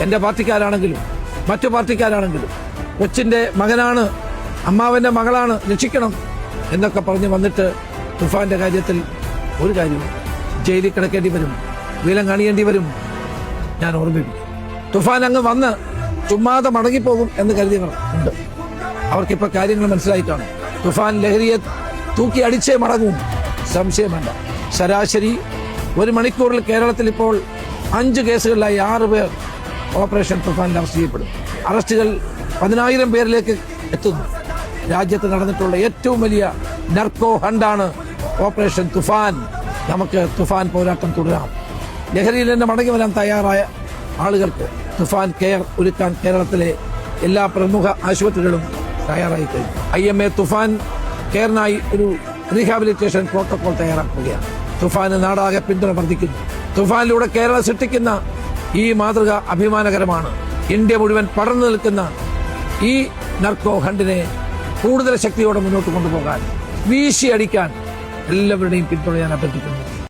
എന്റെ പാർട്ടിക്കാരാണെങ്കിലും മറ്റു പാർട്ടിക്കാരാണെങ്കിലും കൊച്ചിന്റെ മകനാണ്, അമ്മാവന്റെ മകളാണ്, രക്ഷിക്കണം എന്നൊക്കെ പറഞ്ഞ് വന്നിട്ട് തുഫാന്റെ കാര്യത്തിൽ ഒരു കാര്യവും, ജയിലിൽ കിടക്കേണ്ടി വരും, വിലം കാണിയേണ്ടി വരും. ഞാൻ ഓർമ്മിപ്പിക്കും, തുഫാൻ അങ്ങ് വന്ന് ചുമ്മാതെ മടങ്ങിപ്പോകും എന്ന് കരുതിയവർ ഉണ്ട്. അവർക്കിപ്പോ കാര്യങ്ങൾ മനസ്സിലായിട്ടാണ്. തുഫാൻ ലഹരിയെ തൂക്കി അടിച്ചേ മടങ്ങും, സംശയം വേണ്ട. ശരാശരി 1 മണിക്കൂറിൽ കേരളത്തിൽ ഇപ്പോൾ 5 കേസുകളിലായി 6 പേർ ഓപ്പറേഷൻ തുഫാനിൽ അറസ്റ്റ് ചെയ്യപ്പെടും. അറസ്റ്റുകൾ 10,000 പേരിലേക്ക് എത്തുന്നു. രാജ്യത്ത് നടന്നിട്ടുള്ള ഏറ്റവും വലിയ നർക്കോ ഹണ്ടാണ് ഓപ്പറേഷൻ തുഫാൻ. നമുക്ക് തുഫാൻ പോരാട്ടം തുടരാം. ലഹരിയിൽ നിന്ന് മടങ്ങി വരാൻ തയ്യാറായ ആളുകൾക്ക് തുഫാൻ കെയർ ഒരുക്കാൻ കേരളത്തിലെ എല്ലാ പ്രമുഖ ആശുപത്രികളും തയ്യാറായി കഴിഞ്ഞു. IMA തുഫാൻ കെയറിനായി ഒരു റീഹാബിലിറ്റേഷൻ പ്രോട്ടോകോൾ തയ്യാറാക്കുകയാണ്. തുഫാന് നാടാകെ പിന്തുണ വർദ്ധിക്കുന്നു. തുഫാനിലൂടെ കേരളം സൃഷ്ടിക്കുന്ന ഈ മാതൃക അഭിമാനകരമാണ്. ഇന്ത്യ മുഴുവൻ പടർന്നു നിൽക്കുന്ന ഈ നർക്കോ ഹണ്ടിനെ കൂടുതൽ ശക്തിയോടെ മുന്നോട്ട് കൊണ്ടുപോകാൻ, വീശിയടിക്കാൻ എല്ലാവരുടെയും പിന്തുണ ഞാൻ അഭ്യർത്ഥിക്കുന്നു.